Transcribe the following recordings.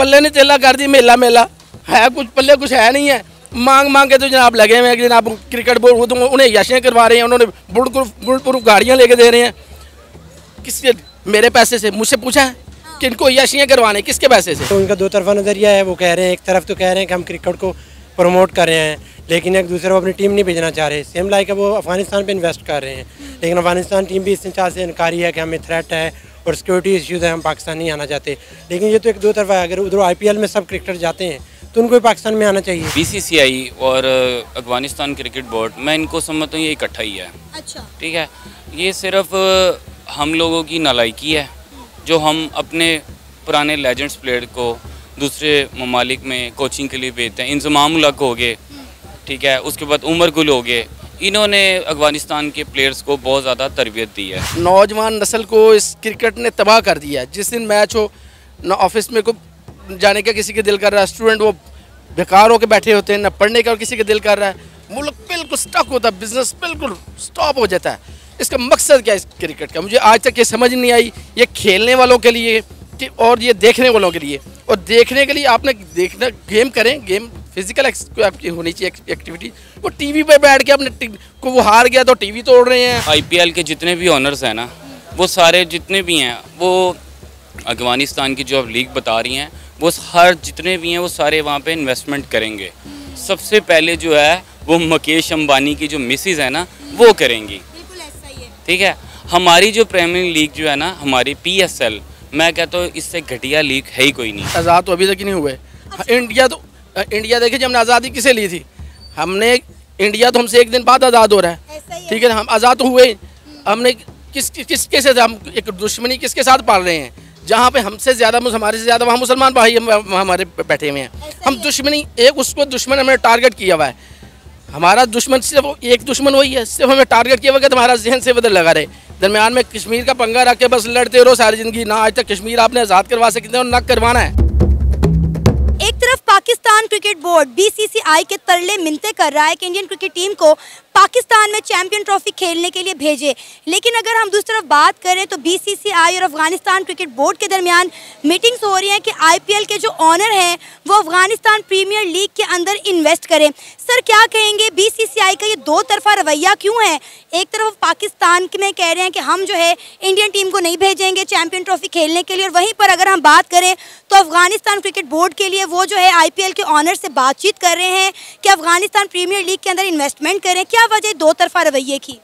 पल्ले ने तेला कर दी, मेला मेला है कुछ पल्ले कुछ है नहीं है। मांग मांग के तो जनाब लगे हुए हैं कि जनाब क्रिकेट बोर्ड तो उन्हें याशियाँ करवा रहे हैं, उन्होंने बुलटप्रूफ गाड़ियाँ लेके दे रहे हैं। किसके? मेरे पैसे से। मुझसे पूछा है कि इनको याशियाँ करवाने किसके पैसे से? तो उनका दो तरफा नज़रिया है। वो कह रहे हैं, एक तरफ तो कह रहे हैं कि हम क्रिकेट को प्रमोट कर रहे हैं, लेकिन एक दूसरे को अपनी टीम नहीं भेजना चाह रहे। सेम लाइक वो अफगानिस्तान पे इन्वेस्ट कर रहे हैं, लेकिन अफगानिस्तान टीम भी इस चाल से इनकारी है कि हमें थ्रेट है और सिक्योरिटी इश्यूज़ है, हम पाकिस्तान नहीं आना चाहते। लेकिन ये तो एक दो तरफा है। अगर उधर IPL में सब क्रिकेटर जाते हैं तो उनको भी पाकिस्तान में आना चाहिए। BCCI और अफगानिस्तान क्रिकेट बोर्ड, मैं इनको समझता हूँ ये इकट्ठा ही है। अच्छा, ठीक है, ये सिर्फ हम लोगों की नालायकी है जो हम अपने पुराने लेजेंड्स प्लेयर को दूसरे ममालिक में कोचिंग के लिए भेजते हैं। इंजमाम उल हक हो गए, ठीक है, उसके बाद उमर गुल हो गए। इन्होंने अफगानिस्तान के प्लेयर्स को बहुत ज़्यादा तरबियत दी है। नौजवान नस्ल को इस क्रिकेट ने तबाह कर दिया है। जिस दिन मैच हो ना ऑफिस में को जाने का किसी के दिल कर रहा है, स्टूडेंट वो बेकार होकर बैठे होते हैं, ना पढ़ने का किसी के दिल कर रहा है, मुल्क बिल्कुल स्टक होता है, बिजनेस बिल्कुल स्टॉप हो जाता है। इसका मकसद क्या है इस क्रिकेट का? मुझे आज तक ये समझ नहीं आई। ये खेलने वालों के लिए कि और ये देखने वालों के लिए। और देखने के लिए आपने देखना, गेम करें, गेम फिजिकल आपकी होनी चाहिए एक्टिविटी। वो टीवी पे बैठ के अपने को वो हार गया तो टीवी तोड़ रहे हैं। IPL के जितने भी ऑनर्स हैं ना, वो सारे जितने भी हैं वो अफगानिस्तान की जो आप लीग बता रही हैं, वो हर जितने भी हैं वो सारे वहाँ पे इन्वेस्टमेंट करेंगे। सबसे पहले जो है वो मुकेश अंबानी की जो मिसेज है ना, वो करेंगी। बिल्कुल ऐसा ही है। ठीक है, हमारी जो प्रीमियर लीग जो है ना, हमारी PSL, मैं कहता हूँ इससे घटिया लीग है ही कोई नहीं। आज़ाद तो अभी तक नहीं हुए। इंडिया देखिए, जब हमने आज़ादी किसे ली थी, हमने इंडिया तो हमसे एक दिन बाद आज़ाद हो रहा है, ठीक है ना, हम आज़ाद तो हुए। हमने किसके से हम एक दुश्मनी किसके साथ पाल रहे हैं? जहाँ पे हमसे ज़्यादा हमारे से ज़्यादा वहाँ मुसलमान भाई हमारे बैठे हुए हैं। हम दुश्मनी एक उसको दुश्मन हमने टारगेट किया हुआ है। हमारा दुश्मन सिर्फ एक दुश्मन वही है, सिर्फ हमें टारगेट किया हुआ है। तुम्हारा जहन से बदल लगा रहे, दरमियान में कश्मीर का पंगा रख के बस लड़ते रहो सारी ज़िंदगी। ना आज तक कश्मीर आपने आज़ाद करवा सकते और ना करवाना है। एक तरफ पाकिस्तान क्रिकेट बोर्ड BCCI के तरले मिन्नतें कर रहा है कि इंडियन क्रिकेट टीम को पाकिस्तान में चैंपियन ट्रॉफी खेलने के लिए भेजे, लेकिन अगर हम दूसरी तरफ बात करें तो BCCI और अफगानिस्तान क्रिकेट बोर्ड के दरमियान मीटिंग्स हो रही हैं कि IPL के जो ऑनर हैं वो अफगानिस्तान प्रीमियर लीग के अंदर इन्वेस्ट करें। सर, क्या कहेंगे, BCCI का ये दो तरफा रवैया क्यों है? एक तरफ पाकिस्तान में कह रहे हैं कि हम जो है इंडियन टीम को नहीं भेजेंगे चैंपियन ट्रॉफी खेलने के लिए, और वहीं पर अगर हम बात करें तो अफगानिस्तान क्रिकेट बोर्ड के लिए वो जो है IPL के ऑनर से बातचीत कर रहे हैं कि अफगानिस्तान प्रीमियर लीग के अंदर इन्वेस्टमेंट करें। क्या वजह दो तरफा रवैये की?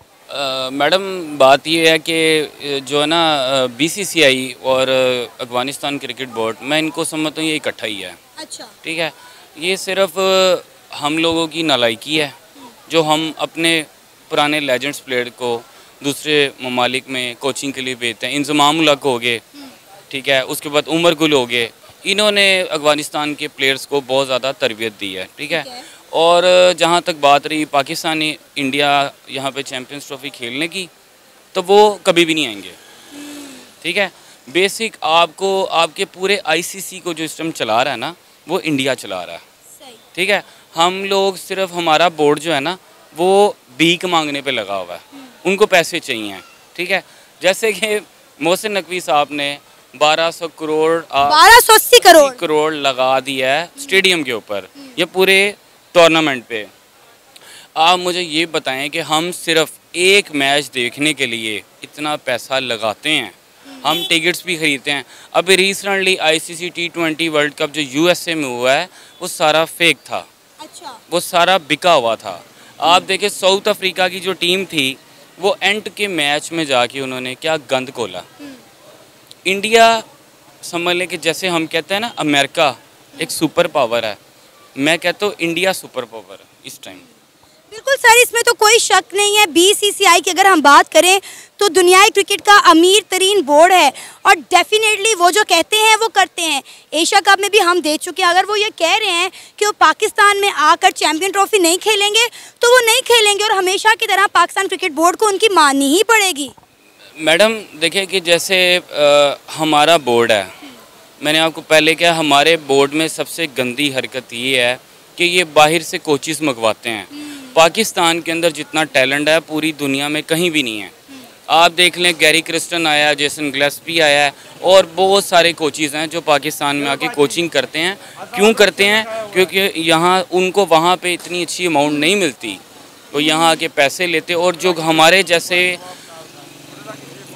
मैडम, बात ये है कि जो है ना BCCI और अफगानिस्तान क्रिकेट बोर्ड, मैं इनको समझता हूँ ये इकट्ठा ही है। अच्छा, ठीक है, ये सिर्फ हम लोगों की नालायकी है जो हम अपने पुराने लेजेंड्स प्लेयर को दूसरे ममालिक में कोचिंग के लिए भेजते हैं। इंजमाम उल हक हो गए, ठीक है, उसके बाद उमर गुल हो गए। इन्होंने अफगानिस्तान के प्लेयर्स को बहुत ज़्यादा तरबियत दी है। ठीक है, और जहाँ तक बात रही पाकिस्तानी इंडिया यहाँ पे चैम्पियंस ट्रॉफी खेलने की, तो वो कभी भी नहीं आएंगे। ठीक है, बेसिक आपको आपके पूरे ICC को जो सिस्टम चला रहा है ना, वो इंडिया चला रहा है। ठीक है, हम लोग सिर्फ हमारा बोर्ड जो है ना वो भीख मांगने पे लगा हुआ है, उनको पैसे चाहिए। ठीक है, जैसे कि मोहसिन नकवी साहब ने 1280 करोड़ लगा दिया है स्टेडियम के ऊपर, ये पूरे टूर्नामेंट पे। आप मुझे ये बताएं कि हम सिर्फ एक मैच देखने के लिए इतना पैसा लगाते हैं, हम टिकट्स भी खरीदते हैं। अभी recently ICC T20 world cup जो USA में हुआ है वो सारा फेक था। अच्छा, वो सारा बिका हुआ था। आप देखें साउथ अफ्रीका की जो टीम थी वो एंड के मैच में जाके उन्होंने क्या गंद खोला। इंडिया समझ लें कि जैसे हम कहते हैं ना अमेरिका एक सुपर पावर है, मैं कहता हूँ इंडिया सुपर पावर है इस टाइम। बिल्कुल सर, इसमें तो कोई शक नहीं है। BCCI की अगर हम बात करें तो दुनियाई क्रिकेट का अमीर तरीन बोर्ड है और डेफिनेटली वो जो कहते हैं वो करते हैं। एशिया कप में भी हम देख चुके हैं। अगर वो ये कह रहे हैं कि वो पाकिस्तान में आकर चैंपियन ट्रॉफी नहीं खेलेंगे तो वो नहीं खेलेंगे और हमेशा की तरह पाकिस्तान क्रिकेट बोर्ड को उनकी माननी ही पड़ेगी। मैडम देखिए कि जैसे हमारा बोर्ड है, मैंने आपको पहले कहा हमारे बोर्ड में सबसे गंदी हरकत ये है कि ये बाहर से कोचिज़ मंगवाते हैं। पाकिस्तान के अंदर जितना टैलेंट है पूरी दुनिया में कहीं भी नहीं है। आप देख लें, गैरी क्रिस्टन आया है, जेसन गिलेस्पी आया है और बहुत सारे कोचेज़ हैं जो पाकिस्तान में आके कोचिंग करते हैं। क्यों करते हैं? क्योंकि यहाँ उनको वहाँ पे इतनी अच्छी अमाउंट नहीं मिलती, वो यहाँ आके पैसे लेते। और जो हमारे जैसे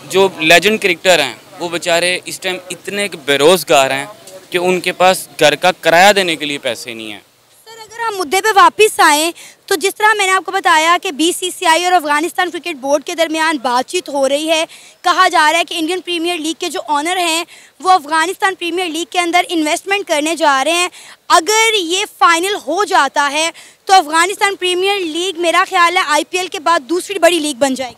जो लेजेंड क्रिकेटर हैं वो बेचारे इस टाइम इतने बेरोज़गार हैं कि उनके पास घर का किराया देने के लिए पैसे नहीं हैं। सर, अगर हम मुद्दे पे वापस आएँ तो जिस तरह मैंने आपको बताया कि बीसीसीआई और अफगानिस्तान क्रिकेट बोर्ड के दरमियान बातचीत हो रही है। कहा जा रहा है कि इंडियन प्रीमियर लीग के जो ऑनर हैं वो अफगानिस्तान प्रीमियर लीग के अंदर इन्वेस्टमेंट करने जा रहे हैं। अगर ये फाइनल हो जाता है तो अफगानिस्तान प्रीमियर लीग मेरा ख्याल है आईपीएल के बाद दूसरी बड़ी लीग बन जाएगी।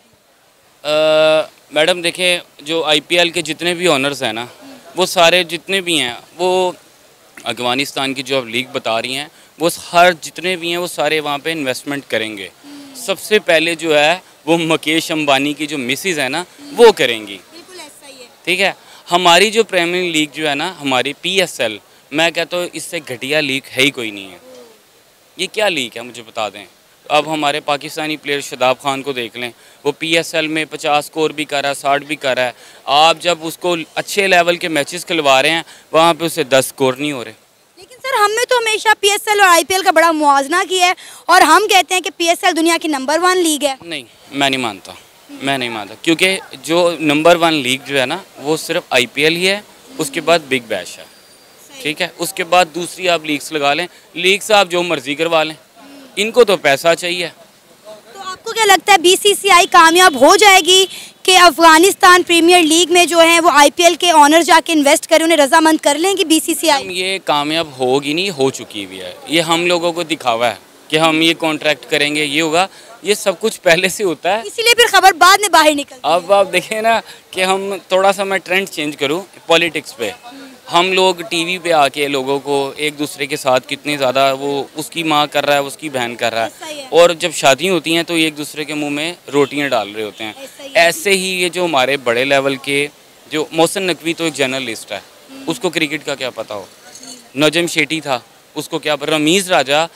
मैडम देखें, जो आईपीएल के जितने भी ऑनर्स हैं ना, वो सारे जितने भी हैं वो अफगानिस्तान की जो आप लीग बता रही हैं वो हर जितने भी हैं वो सारे वहाँ पे इन्वेस्टमेंट करेंगे। सबसे पहले जो है वो मुकेश अंबानी की जो मिसेज है ना वो करेंगी। बिल्कुल ऐसा ही है। ठीक है, हमारी जो प्रीमियर लीग जो है ना, हमारी पीएसएल, मैं कहता हूँ इससे घटिया लीग है ही कोई नहीं है। ये क्या लीग है मुझे बता दें। अब हमारे पाकिस्तानी प्लेयर शादाब खान को देख लें, वो पीएसएल में 50 स्कोर भी कर रहा है, 60 भी कर रहा है। आप जब उसको अच्छे लेवल के मैचेस खिलवा रहे हैं वहाँ पे उसे 10 स्कोर नहीं हो रहे। लेकिन सर, हमने तो हमेशा पीएसएल और आईपीएल का बड़ा मुआवजा किया है और हम कहते हैं कि पीएसएल दुनिया की नंबर 1 लीग है। नहीं, मैं नहीं मानता, मैं नहीं मानता, क्योंकि जो नंबर 1 लीग जो है ना वो सिर्फ आईपीएल ही है, उसके बाद बिग बैश है। ठीक है, उसके बाद दूसरी आप लीग्स लगा लें, लीग से आप जो मर्जी करवा लें, इनको तो पैसा चाहिए। तो आपको क्या लगता है बीसीसीआई कामयाब हो जाएगी कि अफगानिस्तान प्रीमियर लीग में जो है वो आईपीएल के ऑनर जाके इन्वेस्ट करें, उन्हें रजामंद कर लेंगी बीसीसीआई? ये कामयाब होगी नहीं, हो चुकी भी है। ये हम लोगों को दिखावा है कि हम ये कॉन्ट्रैक्ट करेंगे, ये होगा, ये सब कुछ पहले से होता है, इसीलिए फिर खबर बाद में बाहर निकल। अब आप देखें ना कि हम थोड़ा सा, मैं ट्रेंड चेंज करूँ पॉलिटिक्स पे, हम लोग टीवी पे आके लोगों को एक दूसरे के साथ कितनी ज़्यादा वो उसकी माँ कर रहा है, उसकी बहन कर रहा है, और जब शादी होती हैं तो एक दूसरे के मुंह में रोटियां डाल रहे होते हैं। ऐसे ही ये जो हमारे बड़े लेवल के जो मोहसिन नकवी तो एक जर्नलिस्ट है, उसको क्रिकेट का क्या पता हो। नजम शेट्टी था, उसको क्या, रमीज़ राजा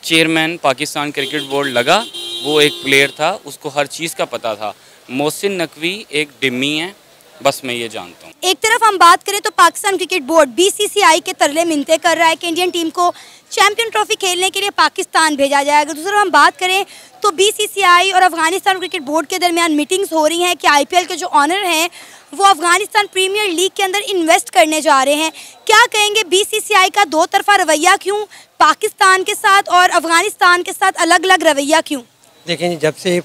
चेयरमैन पाकिस्तान क्रिकेट बोर्ड लगा, वो एक प्लेयर था, उसको हर चीज़ का पता था। मोहसिन नकवी एक डिम्मी है, बस मैं ये जानता हूँ। एक तरफ हम बात करें तो पाकिस्तान क्रिकेट बोर्ड बीसीसीआई के तरले मिन्नतें कर रहा है कि इंडियन टीम को चैंपियन ट्रॉफी खेलने के लिए पाकिस्तान भेजा जाएगा। दूसरी तरफ हम बात करें तो बीसीसीआई और अफगानिस्तान क्रिकेट बोर्ड के दरमियान मीटिंग्स हो रही हैं कि आईपीएल के जो ऑनर हैं वो अफगानिस्तान प्रीमियर लीग के अंदर इन्वेस्ट करने जा रहे हैं। क्या कहेंगे बीसीसीआई का दो तरफा रवैया क्यों, पाकिस्तान के साथ और अफगानिस्तान के साथ अलग अलग रवैया क्यों? देखें, जब से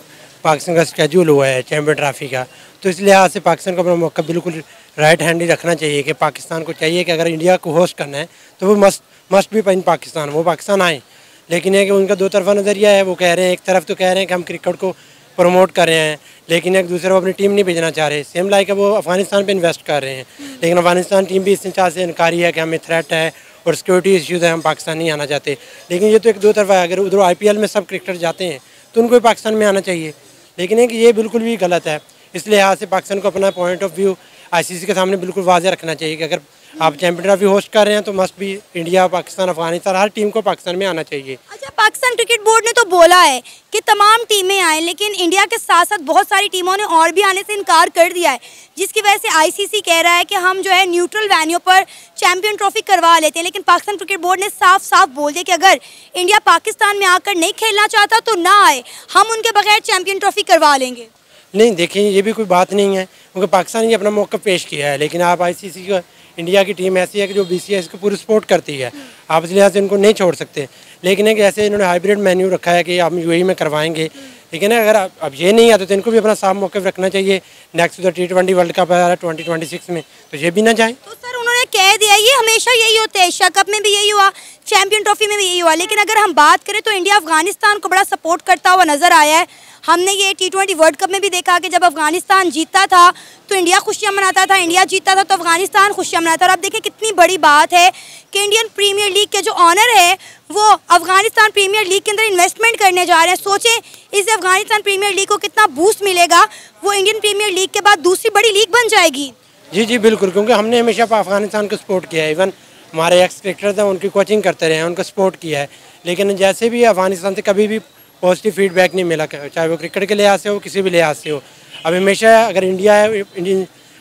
पाकिस्तान का स्केड्यूल हुआ है चैम्पियन ट्रॉफी का, तो इस लिहाज से पाकिस्तान को अपना मौका बिल्कुल राइट हैंड ही रखना चाहिए कि पाकिस्तान को चाहिए कि अगर इंडिया को होस्ट करना है तो वो मस्ट भी इन पाकिस्तान, वो पाकिस्तान आए। लेकिन है कि उनका दो तरफा नज़रिया है। वो कह रहे हैं, एक तरफ तो कह रहे हैं कि हम क्रिकेट को प्रमोट कर रहे हैं, लेकिन एक दूसरे को अपनी टीम नहीं भेजना चाह रहे। सेम लाइक वो अफगानिस्तान पे इन्वेस्ट कर रहे हैं, लेकिन अफगानिस्तान टीम भी इस चाह से इनकारी है कि हमें थ्रेट है और सिक्योरिटी इश्यूज़ है, हम पाकिस्तान नहीं आना चाहते। लेकिन ये तो एक दो तरफा है। अगर उधर आईपीएल में सब क्रिकेटर जाते हैं तो उनको भी पाकिस्तान में आना चाहिए, लेकिन है कि ये बिल्कुल भी गलत है। इस लिहाज से पाकिस्तान को अपना पॉइंट ऑफ व्यू आईसीसी के सामने बिल्कुल वाज़ेह रखना चाहिए कि अगर आप चैंपियन ट्रॉफी होस्ट कर रहे हैं तो मस्ट भी इंडिया, पाकिस्तान, अफगानिस्तान, हर टीम को पाकिस्तान में आना चाहिए। अच्छा, पाकिस्तान क्रिकेट बोर्ड ने तो बोला है कि तमाम टीमें आएँ, लेकिन इंडिया के साथ साथ बहुत सारी टीमों ने और भी आने से इनकार कर दिया है, जिसकी वजह से आईसीसी कह रहा है कि हम जो है न्यूट्रल वेन्यू पर चैंपियन ट्रॉफी करवा लेते हैं। लेकिन पाकिस्तान क्रिकेट बोर्ड ने साफ साफ बोल दिया कि अगर इंडिया पाकिस्तान में आकर नहीं खेलना चाहता तो ना आए, हम उनके बगैर चैंपियन ट्रॉफी करवा लेंगे। नहीं, देखिए, ये भी कोई बात नहीं है, क्योंकि पाकिस्तान ने अपना मौका पेश किया है। लेकिन आप आईसीसी को, इंडिया की टीम ऐसी है कि जो बीसीसीआई को पूरी सपोर्ट करती है, आप इस लिहाज से इनको नहीं छोड़ सकते। लेकिन है कि ऐसे इन्होंने हाइब्रिड मेन्यू रखा है कि हम यूएई में करवाएंगे, लेकिन अगर अब ये नहीं आता तो इनको भी अपना साफ मौका रखना चाहिए। नेक्स्ट तो T20 वर्ल्ड कप आ रहा है 2026 में, तो ये भी ना जाए। तो सर, उन्होंने कह दिया, ये हमेशा यही होता है, एशिया कप में भी यही हुआ, चैंपियन ट्रॉफी में भी यही हुआ। लेकिन अगर हम बात करें तो इंडिया अफगानिस्तान को बड़ा सपोर्ट करता हुआ नजर आया है। हमने ये T20 वर्ल्ड कप में भी देखा कि जब अफगानिस्तान जीतता था तो इंडिया खुशियां मनाता था, इंडिया जीतता था तो अफगानिस्तान खुशियां मनाता था। और अब देखिए कितनी बड़ी बात है कि इंडियन प्रीमियर लीग के जो ऑनर है वो अफगानिस्तान प्रीमियर लीग के अंदर इन्वेस्टमेंट करने जा रहे हैं। सोचें, इससे अफगानिस्तान प्रीमियर लीग को कितना बूस्ट मिलेगा, वो इंडियन प्रीमियर लीग के बाद दूसरी बड़ी लीग बन जाएगी। जी जी बिल्कुल, क्योंकि हमने हमेशा अफगानिस्तान को सपोर्ट किया है। इवन हमारे एक्स क्रिकेटर थे, उनकी कोचिंग करते रहे हैं, उनको सपोर्ट किया है। लेकिन जैसे भी अफगानिस्तान से कभी भी पॉजिटिव फीडबैक नहीं मिला, चाहे वो क्रिकेट के लिहाज से हो, किसी भी लिहाज से हो। अब हमेशा अगर इंडिया है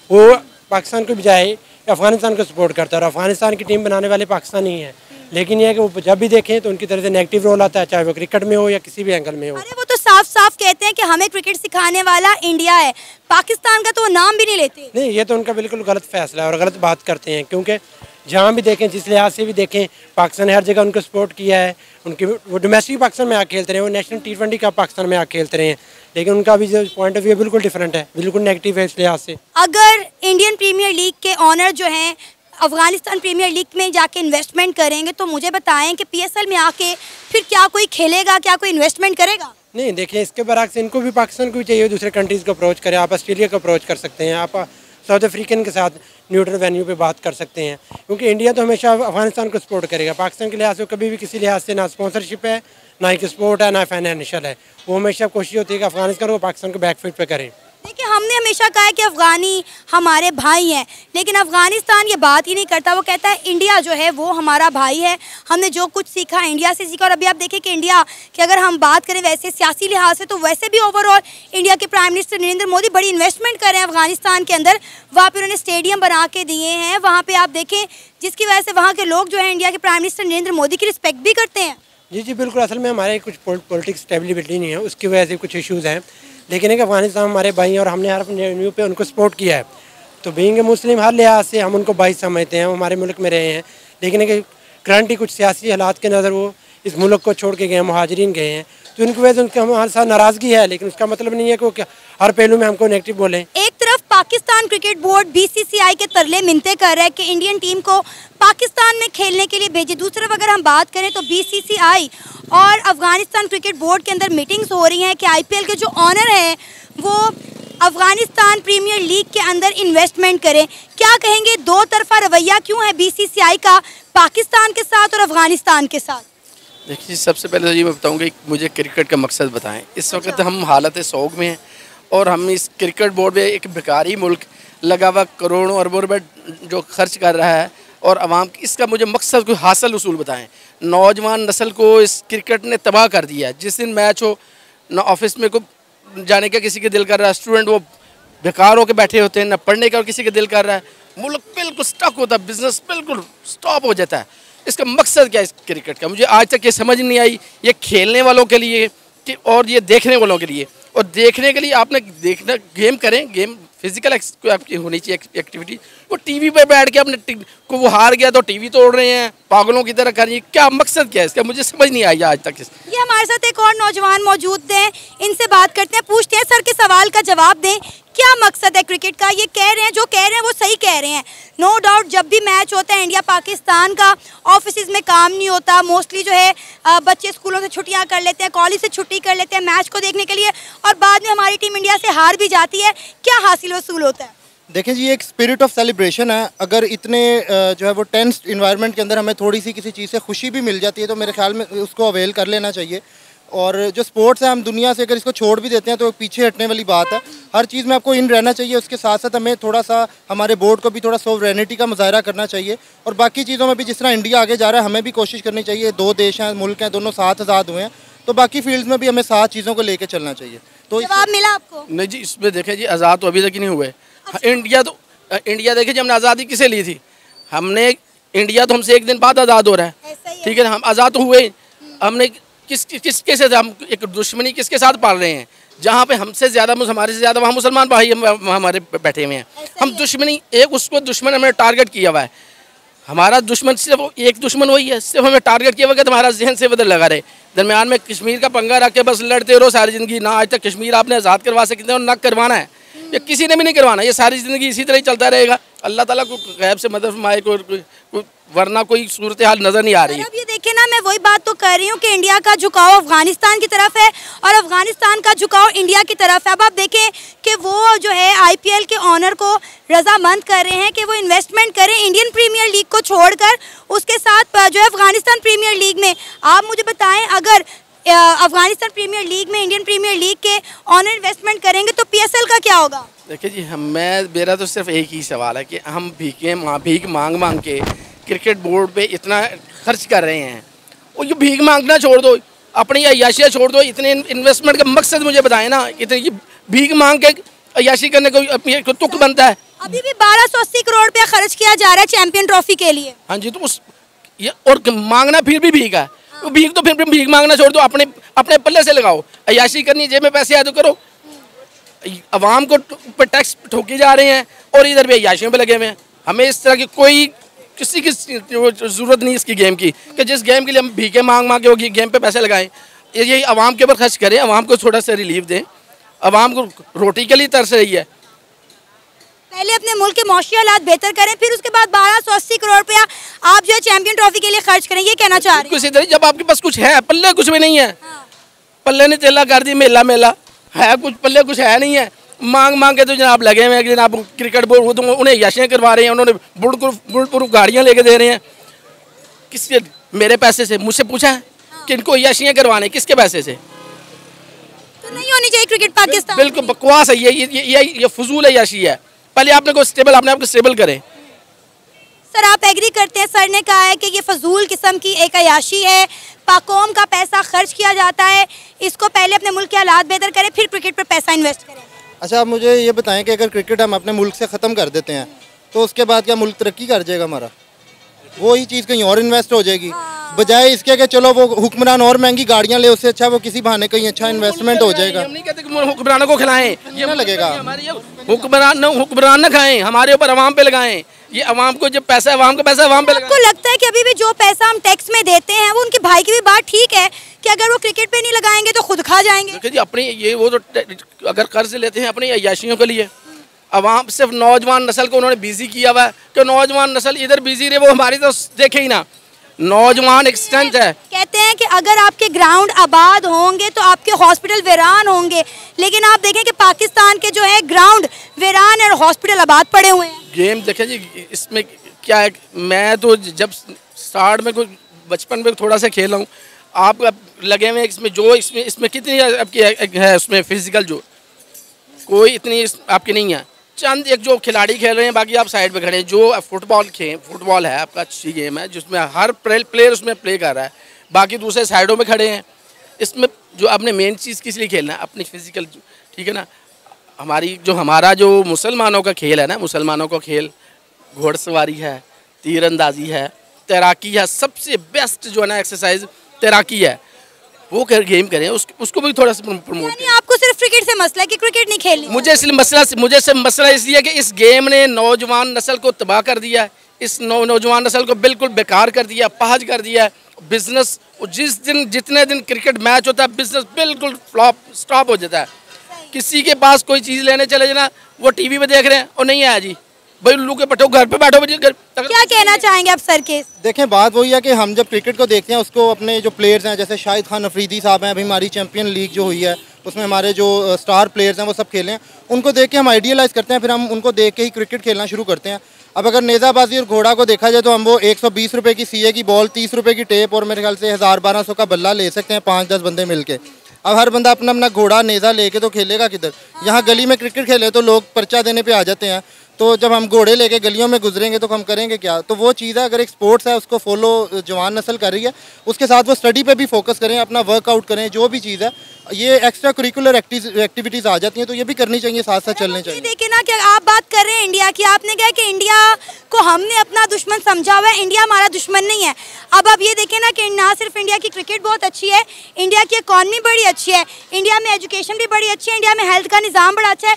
वो पाकिस्तान को भी जाए अफगानिस्तान को सपोर्ट करता है और अफगानिस्तान की टीम बनाने वाले पाकिस्तानी ही हैं। लेकिन यह है कि वो जब भी देखें तो उनकी तरफ से नेगेटिव रोल आता है, चाहे वो क्रिकेट में हो या किसी भी एंगल में हो। अरे वो तो साफ साफ कहते हैं कि हमें क्रिकेट सिखाने वाला इंडिया है, पाकिस्तान का तो वो नाम भी नहीं लेते। नहीं, ये तो उनका बिल्कुल गलत फैसला है और गलत बात करते हैं, क्योंकि जहाँ भी देखें, जिस लिहाज से भी देखें, पाकिस्तान ने हर जगह उनको सपोर्ट किया है। उनके वो डोमेस्टिक पाकिस्तान में आके खेलते रहे, वो नेशनल T20 का पाकिस्तान में आके खेलते रहे हैं, लेकिन उनका भी जो पॉइंट ऑफ व्यू बिल्कुल डिफरेंट है, बिल्कुल नेगेटिव है इस लिहाज से। अगर इंडियन प्रीमियर लीग के ऑनर जो हैं अफगानिस्तान प्रीमियर लीग में जाके इन्वेस्टमेंट करेंगे तो मुझे बताएं कि PSL में आके फिर क्या कोई खेलेगा, क्या कोई इन्वेस्टमेंट करेगा? नहीं, देखिए इसके बरक्स इनको भी पाकिस्तान को भी चाहिए दूसरे कंट्रीज़ को अप्रोच करें। आप ऑस्ट्रेलिया को अप्रोच कर सकते हैं, आप साउथ अफ्रीकन के साथ न्यूट्रल वेन्यू पे बात कर सकते हैं, क्योंकि इंडिया तो हमेशा अफगानिस्तान को सपोर्ट करेगा। पाकिस्तान के लिहाज से कभी भी किसी लिहाज से ना स्पॉन्सरशिप है, ना एक स्पोर्ट है, ना फाइनेंशियल है। वो हमेशा कोशिश होती है कि अफगानिस्तान को पाकिस्तान को बैकफीट पे करें। देखिए, हमने हमेशा कहा है कि अफगानी हमारे भाई हैं, लेकिन अफगानिस्तान ये बात ही नहीं करता। वो कहता है इंडिया जो है वो हमारा भाई है, हमने जो कुछ सीखा इंडिया से सीखा। और अभी आप देखें कि इंडिया की अगर हम बात करें वैसे सियासी लिहाज से, तो वैसे भी ओवरऑल इंडिया के प्राइम मिनिस्टर नरेंद्र मोदी बड़ी इन्वेस्टमेंट कर रहे हैं अफगानिस्तान के अंदर। वहाँ पर उन्होंने स्टेडियम बना के दिए हैं, वहाँ पर आप देखें, जिसकी वजह से वहाँ के लोग जो है इंडिया के प्राइम मिनिस्टर नरेंद्र मोदी की रिस्पेक्ट भी करते हैं। जी बिल्कुल। असल में हमारे कुछ पॉलिटिक्स स्टेबिलिटी नहीं है, उसकी वजह से कुछ इश्यूज़ हैं, लेकिन एक अफगानिस्तान हमारे भाई हैं और हमने हर वेन्यू पे उनको सपोर्ट किया है। तो बीइंग मुस्लिम हर लिहाज से हम उनको भाई समझते हैं, वो हमारे मुल्क में रहे हैं, लेकिन एक करंट ही कुछ सियासी हालात के नज़र वो इस मुल्क को छोड़ के गए हैं, मुहाजिरीन गए हैं, तो उनकी वजह से उनका हमारे साथ नाराज़गी है, लेकिन उसका मतलब नहीं है कि वो हर पहलू में हमको नेगेटिव बोलें। एक तरफ पाकिस्तान क्रिकेट बोर्ड BCCI के तरले मिनते कर रहा है कि इंडियन टीम को पाकिस्तान में खेलने के लिए भेजे। दूसरी तरफ अगर हम बात करें तो BCCI और अफगानिस्तान क्रिकेट बोर्ड के अंदर मीटिंग्स हो रही हैं कि IPL के जो ऑनर हैं वो अफगानिस्तान प्रीमियर लीग के अंदर इन्वेस्टमेंट करें। क्या कहेंगे, दो तरफा रवैया क्यों है BCCI का पाकिस्तान के साथ और अफगानिस्तान के साथ? देखिए, सबसे पहले तो ये मैं बताऊँगा कि मुझे क्रिकेट का मकसद बताएं। इस वक्त हम हालत सोग में हैं और हम इस क्रिकेट बोर्ड में एक भिखारी मुल्क लगा हुआ करोड़ों अरबों रुपए जो खर्च कर रहा है और आवाम, इसका मुझे मकसद कोई हासिल उसूल बताएं। नौजवान नस्ल को इस क्रिकेट ने तबाह कर दिया है। जिस दिन मैच हो ना ऑफिस में को जाने का किसी के दिल कर रहा है, स्टूडेंट वो बेकार होकर बैठे होते हैं, ना पढ़ने का किसी के दिल कर रहा है, मुल्क बिल्कुल स्टक होता है, बिजनेस बिल्कुल स्टॉप हो जाता है। इसका मकसद क्या है इस क्रिकेट का, मुझे आज तक ये समझ नहीं आई। ये खेलने वालों के लिए कि और ये देखने वालों के लिए, और देखने के लिए आपने देखना, गेम करें, गेम फिजिकल आपकी होनी चाहिए एक्टिविटी। वो टीवी पे बैठ के अपने को वो हार गया तो टीवी तोड़ रहे हैं, पागलों की तरह कर रही है। क्या मकसद क्या है इसका, मुझे समझ नहीं आई आज तक। ये हमारे साथ एक और नौजवान मौजूद हैं, इनसे बात करते हैं, पूछते हैं, सर के सवाल का जवाब दें। क्या मकसद है क्रिकेट का? ये कह रहे हैं, जो कह रहे हैं वो सही कह रहे हैं। नो डाउट जब भी मैच होता है इंडिया पाकिस्तान का, ऑफिस में काम नहीं होता, मोस्टली जो है बच्चे स्कूलों से छुट्टियां कर लेते हैं, कॉलेज से छुट्टी कर लेते हैं मैच को देखने के लिए, और बाद में हमारी टीम इंडिया से हार भी जाती है। क्या हासिल वसूल होता है? देखें जी, एक स्पिरिट ऑफ सेलिब्रेशन है। अगर इतने जो है वो टेंस इन्वायरमेंट के अंदर हमें थोड़ी सी किसी चीज़ से खुशी भी मिल जाती है तो मेरे ख्याल में उसको अवेल कर लेना चाहिए। और जो स्पोर्ट्स है, हम दुनिया से अगर इसको छोड़ भी देते हैं तो पीछे हटने वाली बात है। हर चीज़ में आपको इन रहना चाहिए, उसके साथ साथ हमें थोड़ा सा हमारे बोर्ड को भी थोड़ा सोवरेनिटी का मुजाहरा करना चाहिए। और बाकी चीज़ों में भी जिस तरह इंडिया आगे जा रहा है, हमें भी कोशिश करनी चाहिए। दो देश हैं, मुल्क हैं, दोनों साथ आज़ाद हुए हैं, तो बाकी फील्ड्स में भी हमें साथ चीज़ों को लेकर चलना चाहिए। तो जवाब मिला आपको? नहीं जी, इसमें देखें जी, आज़ाद तो अभी तक नहीं हुए। इंडिया देखिए जी, हमने आज़ादी किसे ली थी? हमने इंडिया तो हमसे एक दिन बाद आज़ाद हो रहा है, ठीक है ना। हम आज़ाद तो हुए, हमने किसके से हम एक दुश्मनी किसके साथ पाल रहे हैं? जहाँ पे हमसे ज़्यादा, हमारे से ज़्यादा वहाँ मुसलमान भाई हमारे बैठे हुए हैं। हम दुश्मनी, एक उसको दुश्मन हमने टारगेट किया हुआ है। हमारा दुश्मन सिर्फ एक दुश्मन वही है, सिर्फ हमें टारगेट किया हुआ है। तुम्हारा जहन से बदल लगा रहे, दरमियान में कश्मीर का पंगा रख के बस लड़ते रहो सारी ज़िंदगी। ना आज तक कश्मीर आपने आज़ाद करवा सकते हो, ना करवाना है, ये किसी ने भी नहीं करवाना। ये सारी ज़िंदगी इसी तरह ही चलता रहेगा। अल्लाह ताला को गैब से मदद फरमाए, को वरना कोई सूरत हाल नज़र नहीं आ रही है। अब ये देखे ना, मैं वही बात तो कर रही हूँ कि इंडिया का झुकाव अफगानिस्तान की तरफ है और अफगानिस्तान का झुकाव इंडिया की तरफ है। अब आप देखें कि वो जो है IPL के ऑनर को रजामंद कर रहे हैं कि वो इन्वेस्टमेंट करें इंडियन प्रीमियर लीग को छोड़कर, उसके साथ जो है अफगानिस्तान प्रीमियर लीग में। आप मुझे बताएं, अगर अफगानिस्तान प्रीमियर लीग में इंडियन प्रीमियर लीग के ऑनर इन्वेस्टमेंट करेंगे तो PSL का क्या होगा? देखिए जी, मेरा तो सिर्फ एक ही सवाल है कि हम भीख मांग के क्रिकेट बोर्ड पे इतना खर्च कर रहे हैं, और ये भीख मांगना छोड़ दो, अपनी अय्याशियाँ छोड़ दो, इतने इन्वेस्टमेंट का मकसद मुझे बताएं ना। इतनी भीख मांग के अय्याशी करने को तुक बनता है। अभी भी 1280 करोड़ रुपया खर्च किया जा रहा है चैंपियन ट्रॉफी के लिए। हाँ जी, तो उस ये और मांगना फिर भी भीख है। तो भीख तो फिर भीख मांगना छोड़ दो, अपने अपने पल्ले से लगाओ। अय्याशी करनी, जेब में पैसे आए तो करो। अवाम को पर टैक्स ठोके जा रहे हैं और इधर भी अय्याशियों पे लगे हुए हैं। हमें इस तरह की कोई किसी की ज़रूरत नहीं इसकी गेम की, कि जिस गेम के लिए हम भीखे मांग मांग के वो गेम पे पैसे लगाएं। यही अवाम के ऊपर खर्च करें, अवाम को थोड़ा सा रिलीफ दें। अवाम को रोटी के लिए तरस रही है। पहले अपने मुल्क के मौशी हालात बेहतर करें, फिर उसके बाद 1280 करोड़ रुपया आप जो है चैंपियन ट्रॉफी के लिए खर्च करें, ये कहना चाह रहे हैं। इसी तरह जब आपके पास कुछ है, पल्ले कुछ भी नहीं है। पल्ले ने तेला कर दी, मेला मेला है, कुछ पल्ले कुछ है नहीं है। मांग मांग के तो जनाब लगे हुए हैं कि जनाब क्रिकेट बोर्ड तो उन्हें अय्याशियाँ करवा रहे हैं, उन्होंने बुढ़ गाड़ियाँ लेके दे रहे हैं। किसके? मेरे पैसे से। मुझसे पूछा है कि इनको अय्याशियाँ करवाने किसके पैसे से? तो नहीं होनी चाहिए क्रिकेट पाकिस्तान। बिल्कुल बकवास है ये फजूल अय्याशी है। पहले आपने को स्टेबल, आपने आपको स्टेबल करें। सर आप एग्री करते हैं, सर ने कहा है कि ये फजूल किस्म की एक अय्याशी है, पाकौम का पैसा खर्च किया जाता है, इसको पहले अपने मुल्क के हालात बेहतर करें फिर क्रिकेट पर पैसा इन्वेस्ट करें। अच्छा, आप मुझे ये बताएं कि अगर क्रिकेट हम अपने मुल्क से ख़त्म कर देते हैं तो उसके बाद क्या मुल्क तरक्की कर जाएगा हमारा? वही चीज़ कहीं और इन्वेस्ट हो जाएगी, बजाय इसके कि चलो वो हुक्मरान और महंगी गाड़ियाँ ले, उससे अच्छा वो किसी बहाने कहीं अच्छा इन्वेस्टमेंट हो जाएगा। हम नहीं कहते कि हुक्मरानों को खिलाएं, ये ना लगेगा। हुक्मरान ना खाएं, हमारे ऊपर अवाम पे लगाएं। ये अवाम को जब पैसा है, अवाम का पैसा अवाम पे लगाएं। आपको लगता है कि अभी भी जो पैसा हम टैक्स में देते हैं वो उनके भाई की भी बात ठीक है कि अगर वो क्रिकेट पे नहीं लगाएंगे तो खुद खा जाएंगे? देखिए जी, अपनी ये वो तो अगर कर्ज लेते हैं अपनी अय्याशियों के लिए, अवाम सिर्फ नौजवान नस्ल को उन्होंने बिजी किया हुआ है कि नौजवान नस्ल इधर बिजी रहे, वो हमारी तो देखे ही ना। नौजवान एक स्ट्रेंथ है। कहते हैं कि अगर आपके ग्राउंड आबाद होंगे तो आपके हॉस्पिटल वीरान होंगे, लेकिन आप देखें कि पाकिस्तान के जो है ग्राउंड वीरान और हॉस्पिटल आबाद पड़े हुए हैं। गेम देखें जी, इसमें क्या है, मैं तो जब स्टार्ट में कोई बचपन में थोड़ा सा खेला हूँ, आप लगे हुए इसमें जो इसमें कितनी आपकी है, उसमें फिजिकल जो कोई इतनी आपकी नहीं है। चंद एक जो खिलाड़ी खेल रहे हैं, बाकी आप साइड पे खड़े हैं। जो फुटबॉल है आपका अच्छी गेम है जिसमें हर प्लेयर उसमें प्ले कर रहा है, बाकी दूसरे साइडों में खड़े हैं। इसमें जो आपने मेन चीज़ किस लिए खेलना है, अपनी फिजिकल, ठीक है ना। हमारा जो मुसलमानों का खेल है ना, मुसलमानों का खेल घोड़सवारी है, तीरंदाजी है, तैराकी है। सबसे बेस्ट जो है ना एक्सरसाइज तैराकी है, वो गेम करें, उसको भी थोड़ा सा प्रमोट करें। आपको सिर्फ क्रिकेट से मसला है कि क्रिकेट नहीं खेलनी? मुझे मसला इसलिए कि इस गेम ने नौजवान नस्ल को तबाह कर दिया है। इस नौजवान नस्ल को बिल्कुल बेकार कर दिया, पहाज कर दिया है। बिजनेस जितने दिन क्रिकेट मैच होता है, बिजनेस बिल्कुल स्टॉप हो जाता है। किसी के पास कोई चीज़ लेने चले जाना, वो टीवी पे देख रहे हैं और नहीं आया जी, भाई उल्लू के पटो घर पे बैठो। क्या कहना चाहेंगे आप सर के? देखें, बात वही है कि हम जब क्रिकेट को देखते हैं, उसको अपने जो प्लेयर्स हैं, जैसे शाहिद खान अफरीदी साहब हैं, अभी हमारी चैंपियन लीग जो हुई है उसमें हमारे जो स्टार प्लेयर्स हैं वो सब खेले हैं, उनको देख के हम आइडियलाइज़ करते हैं, फिर हम उनको देख के ही क्रिकेट खेलना शुरू करते हैं। अब अगर नेज़ाबाजी और घोड़ा को देखा जाए तो हम वो 120 रुपये की सीए की बॉल, 30 रुपये की टेप और मेरे ख्याल से 1000-1200 का बल्ला ले सकते हैं 5-10 बंदे मिल के। अब हर बंदा अपना अपना घोड़ा नेज़ा लेके तो खेलेगा किधर? यहाँ गली में क्रिकेट खेले तो लोग पर्चा देने पे आ जाते हैं, तो जब हम घोड़े लेके गलियों में गुजरेंगे तो हम करेंगे क्या? तो वो चीज़ है, अगर एक स्पोर्ट्स है उसको फॉलो जवान नस्ल कर रही है, उसके साथ वो स्टडी पे भी फोकस करें, अपना वर्कआउट करें, जो भी चीज़ है, ये एक्स्ट्रा करिकुलर एक्टिविटीज़ आ जाती हैं तो ये भी करनी चाहिए, साथ साथ चलने चाहिए। देखिए ना, क्या आप बात कर रहे हैं इंडिया की, आपने कहा कि इंडिया को हमने अपना दुश्मन समझा हुआ है, इंडिया हमारा दुश्मन नहीं है। अब आप ये देखें ना कि ना सिर्फ इंडिया की क्रिकेट बहुत अच्छी है, इंडिया की इकॉनमी बड़ी अच्छी है, इंडिया में एजुकेशन भी बड़ी अच्छी है, इंडिया में हेल्थ का निज़ाम बड़ा अच्छा है,